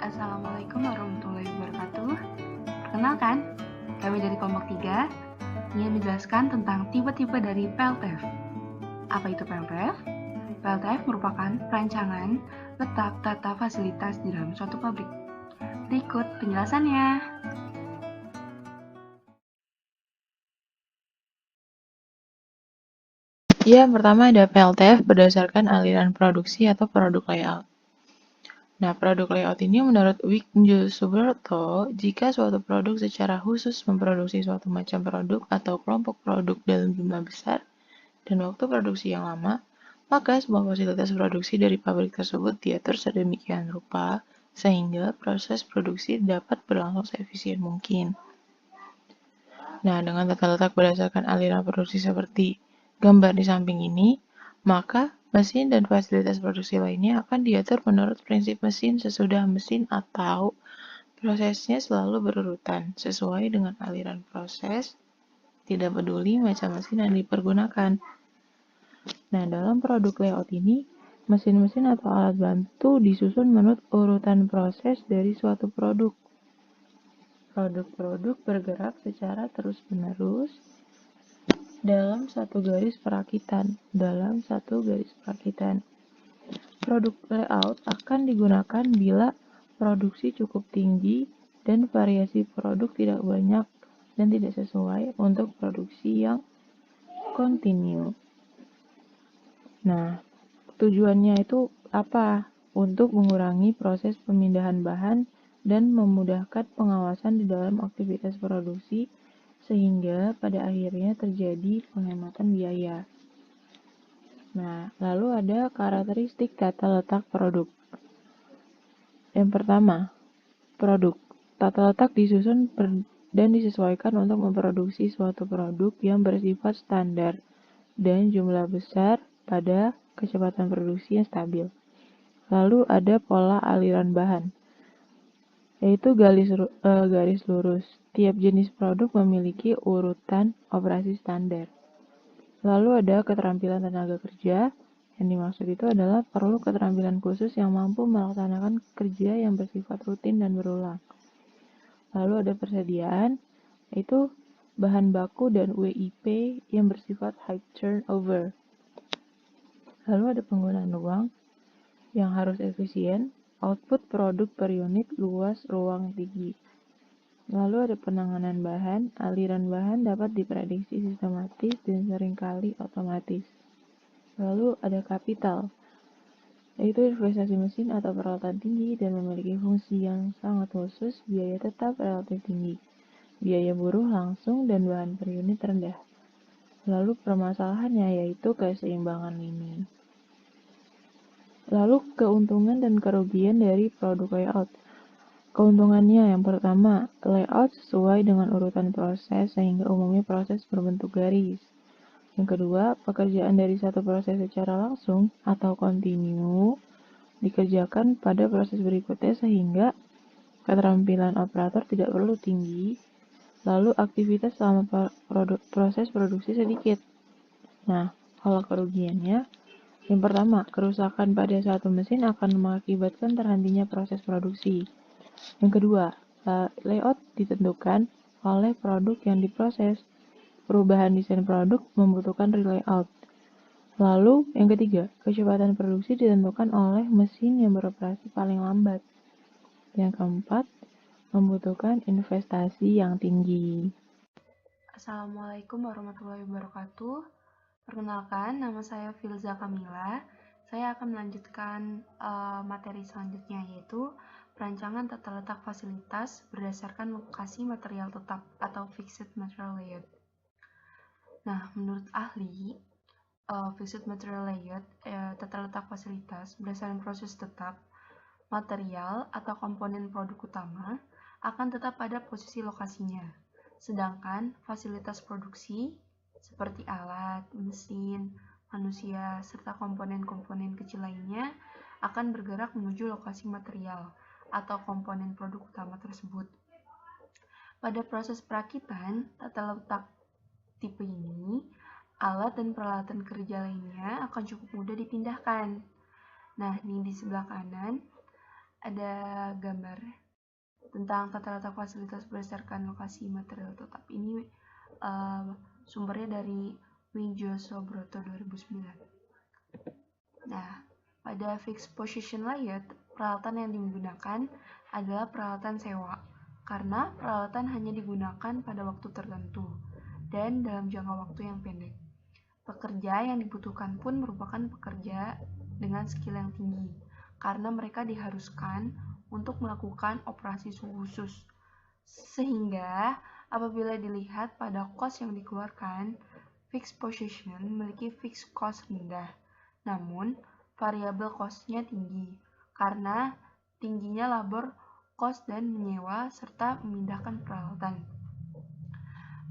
Assalamualaikum warahmatullahi wabarakatuh. Perkenalkan, kami dari kelompok 3 ingin menjelaskan tentang tipe-tipe dari PLTF. Apa itu PLTF? PLTF merupakan perancangan letak tata fasilitas di dalam suatu pabrik. Berikut penjelasannya. Yang pertama ada PLTF berdasarkan aliran produksi atau produk layout. Nah, produk layout ini menurut Wigjo Subrata, jika suatu produk secara khusus memproduksi suatu macam produk atau kelompok produk dalam jumlah besar dan waktu produksi yang lama, maka semua fasilitas produksi dari pabrik tersebut diatur sedemikian rupa sehingga proses produksi dapat berlangsung seefisien mungkin. Nah, dengan tata letak berdasarkan aliran produksi seperti gambar di samping ini, maka mesin dan fasilitas produksi lainnya akan diatur menurut prinsip mesin sesudah mesin atau prosesnya selalu berurutan sesuai dengan aliran proses, tidak peduli macam mesin yang dipergunakan. Nah, dalam produk layout ini, mesin-mesin atau alat bantu disusun menurut urutan proses dari suatu produk. Produk-produk bergerak secara terus-menerus dalam satu garis perakitan. Produk layout akan digunakan bila produksi cukup tinggi dan variasi produk tidak banyak dan tidak sesuai untuk produksi yang kontinu. Nah, tujuannya itu apa? Untuk mengurangi proses pemindahan bahan dan memudahkan pengawasan di dalam aktivitas produksi sehingga pada akhirnya terjadi penghematan biaya. Nah, lalu ada karakteristik tata letak produk. Yang pertama, produk. Tata letak disusun dan disesuaikan untuk memproduksi suatu produk yang bersifat standar dan jumlah besar pada kecepatan produksi yang stabil. Lalu ada pola aliran bahan, yaitu garis lurus. Tiap jenis produk memiliki urutan operasi standar. Lalu ada keterampilan tenaga kerja. Yang dimaksud itu adalah perlu keterampilan khusus yang mampu melaksanakan kerja yang bersifat rutin dan berulang. Lalu ada persediaan, yaitu bahan baku dan WIP yang bersifat high turnover. Lalu ada penggunaan ruang yang harus efisien, output produk per unit luas ruang tinggi. Lalu ada penanganan bahan, aliran bahan dapat diprediksi sistematis dan seringkali otomatis. Lalu ada kapital, yaitu investasi mesin atau peralatan tinggi dan memiliki fungsi yang sangat khusus, biaya tetap relatif tinggi, biaya buruh langsung dan bahan per unit rendah. Lalu permasalahannya yaitu keseimbangan ini. Lalu keuntungan dan kerugian dari produk layout. Keuntungannya yang pertama, layout sesuai dengan urutan proses sehingga umumnya proses berbentuk garis. Yang kedua, pekerjaan dari satu proses secara langsung atau kontinu dikerjakan pada proses berikutnya sehingga keterampilan operator tidak perlu tinggi, lalu aktivitas selama proses produksi sedikit. Nah, kalau kerugiannya, yang pertama, kerusakan pada satu mesin akan mengakibatkan terhentinya proses produksi. Yang kedua, layout ditentukan oleh produk yang diproses. Perubahan desain produk membutuhkan re-layout. Lalu, yang ketiga, kecepatan produksi ditentukan oleh mesin yang beroperasi paling lambat. Yang keempat, membutuhkan investasi yang tinggi. Assalamualaikum warahmatullahi wabarakatuh. Perkenalkan, nama saya Filza Kamila. Saya akan melanjutkan materi selanjutnya, yaitu perancangan tata letak fasilitas berdasarkan lokasi material tetap atau fixed material layout. Nah, menurut ahli, fixed material layout, tata letak fasilitas berdasarkan proses tetap, material atau komponen produk utama akan tetap pada posisi lokasinya. Sedangkan fasilitas produksi seperti alat, mesin, manusia, serta komponen-komponen kecil lainnya akan bergerak menuju lokasi material atau komponen produk utama tersebut. Pada proses perakitan, tata letak tipe ini, alat dan peralatan kerja lainnya akan cukup mudah dipindahkan. Nah, ini di sebelah kanan ada gambar tentang tata letak fasilitas berdasarkan lokasi material tetap. Ini sumbernya dari Wingjo Broto 2009. Nah, pada fixed position layout, peralatan yang digunakan adalah peralatan sewa, karena peralatan hanya digunakan pada waktu tertentu dan dalam jangka waktu yang pendek. Pekerja yang dibutuhkan pun merupakan pekerja dengan skill yang tinggi, karena mereka diharuskan untuk melakukan operasi khusus. Sehingga apabila dilihat pada cost yang dikeluarkan, fixed position memiliki fixed cost rendah, namun variabel cost-nya tinggi, karena tingginya labor cost dan menyewa serta memindahkan peralatan.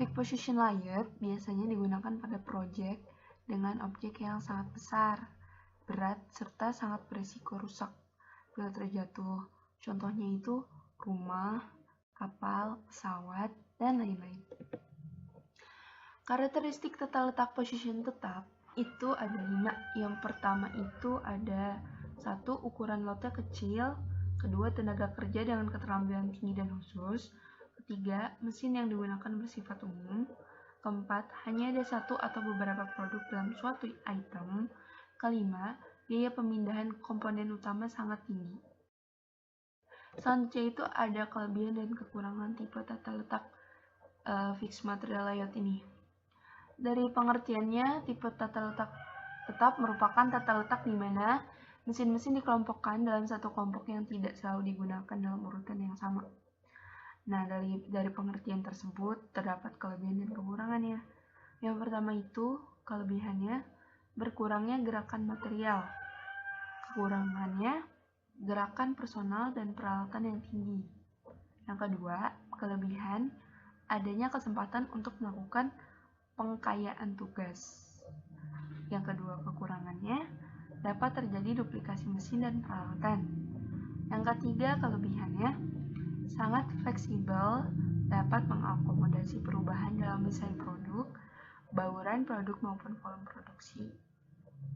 Fixed position layout biasanya digunakan pada proyek dengan objek yang sangat besar, berat, serta sangat berisiko rusak bila terjatuh. Contohnya itu rumah, kapal, pesawat, dan lain-lain. Karakteristik tata letak position tetap itu ada 5. Yang pertama itu ada 1. Ukuran lotnya kecil. 2. Tenaga kerja dengan keterampilan tinggi dan khusus. 3. Mesin yang digunakan bersifat umum. 4. Hanya ada satu atau beberapa produk dalam suatu item. 5. Biaya pemindahan komponen utama sangat tinggi. Selanjutnya itu ada kelebihan dan kekurangan tipe tata letak fixed material layout ini. Dari pengertiannya, tipe tata letak tetap merupakan tata letak di mana mesin-mesin dikelompokkan dalam satu kelompok yang tidak selalu digunakan dalam urutan yang sama. Nah, dari pengertian tersebut terdapat kelebihan dan kekurangannya. Yang pertama itu kelebihannya berkurangnya gerakan material. Kekurangannya gerakan personal dan peralatan yang tinggi. Yang kedua, kelebihan adanya kesempatan untuk melakukan pengkayaan tugas. Yang kedua, kekurangannya dapat terjadi duplikasi mesin dan peralatan. Yang ketiga, kelebihannya sangat fleksibel, dapat mengakomodasi perubahan dalam desain produk, bauran produk maupun volume produksi.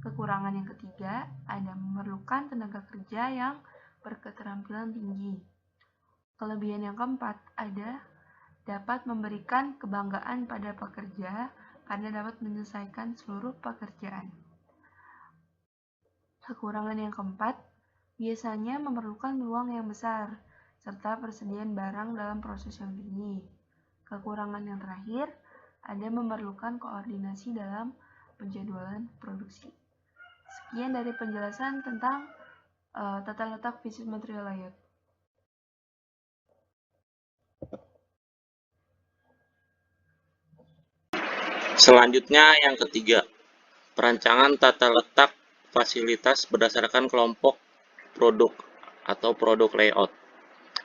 Kekurangan yang ketiga, ada memerlukan tenaga kerja yang berketerampilan tinggi. Kelebihan yang keempat, ada dapat memberikan kebanggaan pada pekerja karena dapat menyelesaikan seluruh pekerjaan. Kekurangan yang keempat, biasanya memerlukan ruang yang besar, serta persediaan barang dalam proses yang tinggi. Kekurangan yang terakhir, ada memerlukan koordinasi dalam penjadwalan produksi. Sekian dari penjelasan tentang tata letak fixed material layout. Selanjutnya yang ketiga, perancangan tata letak fasilitas berdasarkan kelompok produk atau produk layout.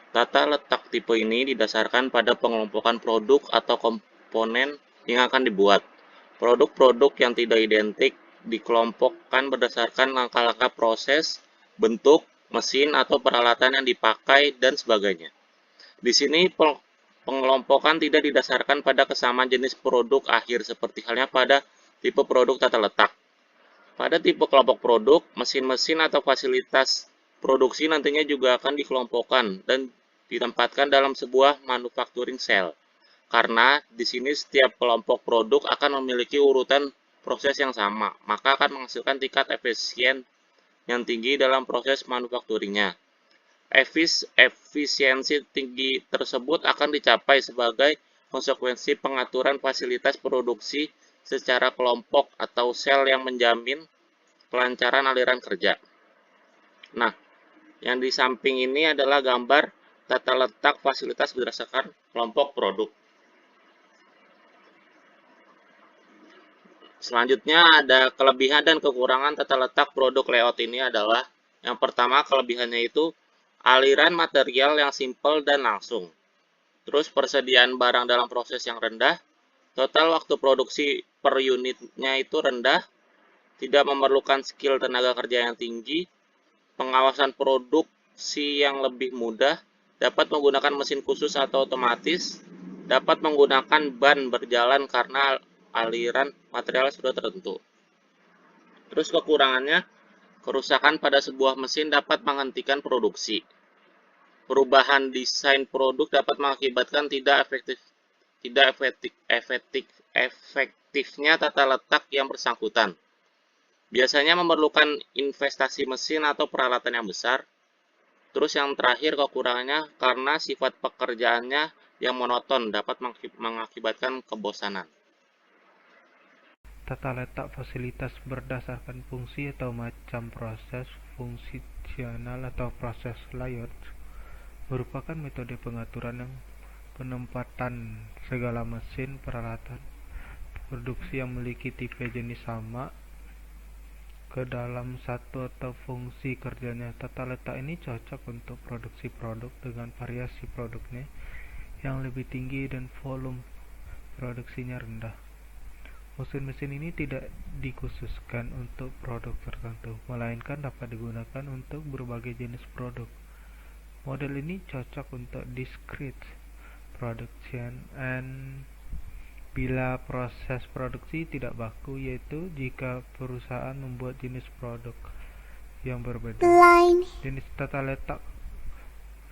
Tata letak tipe ini didasarkan pada pengelompokan produk atau komponen yang akan dibuat. Produk-produk yang tidak identik dikelompokkan berdasarkan langkah-langkah proses, bentuk, mesin atau peralatan yang dipakai, dan sebagainya. Di sini pengelompokan tidak didasarkan pada kesamaan jenis produk akhir seperti halnya pada tipe produk tata letak. Pada tipe kelompok produk, mesin-mesin atau fasilitas produksi nantinya juga akan dikelompokkan dan ditempatkan dalam sebuah manufacturing cell. Karena di sini setiap kelompok produk akan memiliki urutan proses yang sama, maka akan menghasilkan tingkat efisien yang tinggi dalam proses manufakturingnya. Efisiensi tinggi tersebut akan dicapai sebagai konsekuensi pengaturan fasilitas produksi secara kelompok atau sel yang menjamin kelancaran aliran kerja. Nah, yang di samping ini adalah gambar tata letak fasilitas berdasarkan kelompok produk. Selanjutnya ada kelebihan dan kekurangan tata letak produk layout ini adalah yang pertama kelebihannya itu aliran material yang simpel dan langsung. Terus persediaan barang dalam proses yang rendah, total waktu produksi per unitnya itu rendah, tidak memerlukan skill tenaga kerja yang tinggi, pengawasan produksi yang lebih mudah, dapat menggunakan mesin khusus atau otomatis, dapat menggunakan ban berjalan karena aliran material sudah tertentu. Terus kekurangannya, kerusakan pada sebuah mesin dapat menghentikan produksi. Perubahan desain produk dapat mengakibatkan efektifnya tata letak yang bersangkutan. Biasanya memerlukan investasi mesin atau peralatan yang besar. Terus yang terakhir, kekurangannya karena sifat pekerjaannya yang monoton dapat mengakibatkan kebosanan. Tata letak fasilitas berdasarkan fungsi atau macam proses fungsional atau proses layout merupakan metode pengaturan yang penempatan segala mesin, peralatan, produksi yang memiliki tipe jenis sama ke dalam satu atau fungsi kerjanya. Tata letak ini cocok untuk produksi produk dengan variasi produknya yang lebih tinggi dan volume produksinya rendah. Mesin-mesin ini tidak dikhususkan untuk produk tertentu, melainkan dapat digunakan untuk berbagai jenis produk. Model ini cocok untuk discrete production and bila proses produksi tidak baku, yaitu jika perusahaan membuat jenis produk yang berbeda. Jenis tata letak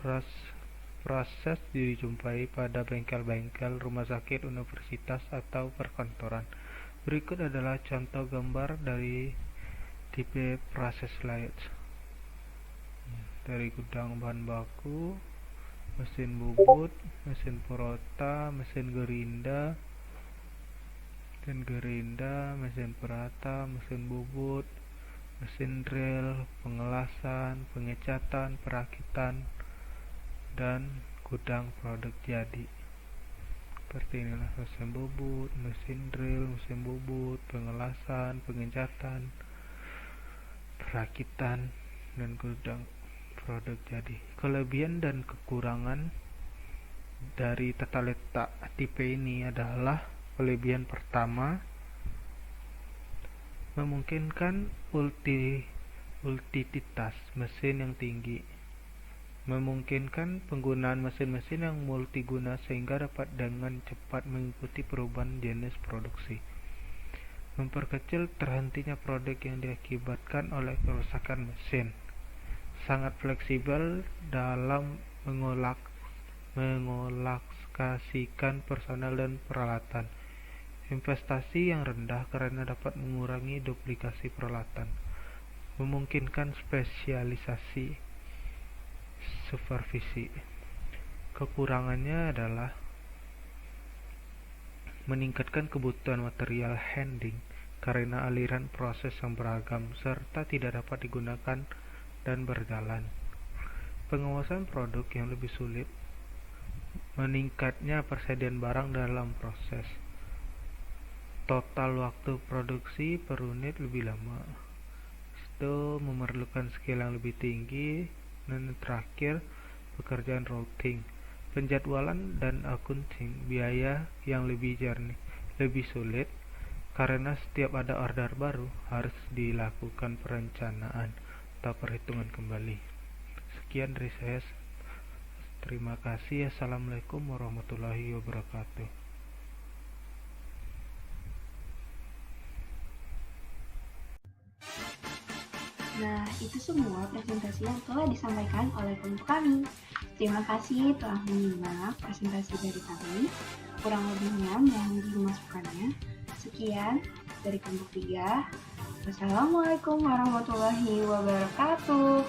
proses dijumpai pada bengkel-bengkel, rumah sakit, universitas, atau perkantoran. Berikut adalah contoh gambar dari tipe proses layout. Dari gudang bahan baku, mesin bubut, mesin porota, mesin gerinda, mesin perata, mesin bubut, mesin drill, pengelasan, pengecatan, perakitan, dan gudang produk jadi. Seperti inilah mesin bubut, mesin drill, mesin bubut, pengelasan, pengecatan, perakitan, dan gudang produk jadi. Kelebihan dan kekurangan dari tata letak tipe ini adalah: kelebihan pertama, memungkinkan utilitas mesin yang tinggi, memungkinkan penggunaan mesin-mesin yang multiguna sehingga dapat dengan cepat mengikuti perubahan jenis produksi, memperkecil terhentinya produk yang diakibatkan oleh kerusakan mesin, sangat fleksibel dalam mengolokasikan personel dan peralatan, investasi yang rendah karena dapat mengurangi duplikasi peralatan, memungkinkan spesialisasi supervisi. Kekurangannya adalah meningkatkan kebutuhan material handling karena aliran proses yang beragam serta tidak dapat digunakan dan berjalan. Pengawasan produk yang lebih sulit, meningkatnya persediaan barang dalam proses, total waktu produksi per unit lebih lama, itu memerlukan skill yang lebih tinggi, dan terakhir pekerjaan routing, penjadwalan dan accounting, biaya yang lebih sulit karena setiap ada order baru harus dilakukan perencanaan atau perhitungan kembali. Sekian dari saya. Terima kasih. Assalamualaikum warahmatullahi wabarakatuh. Nah, itu semua presentasi yang telah disampaikan oleh kelompok kami. Terima kasih telah menyimak presentasi dari kami. Kurang lebihnya mohon dimasukkannya. Sekian dari kelompok 3. Wassalamualaikum warahmatullahi wabarakatuh.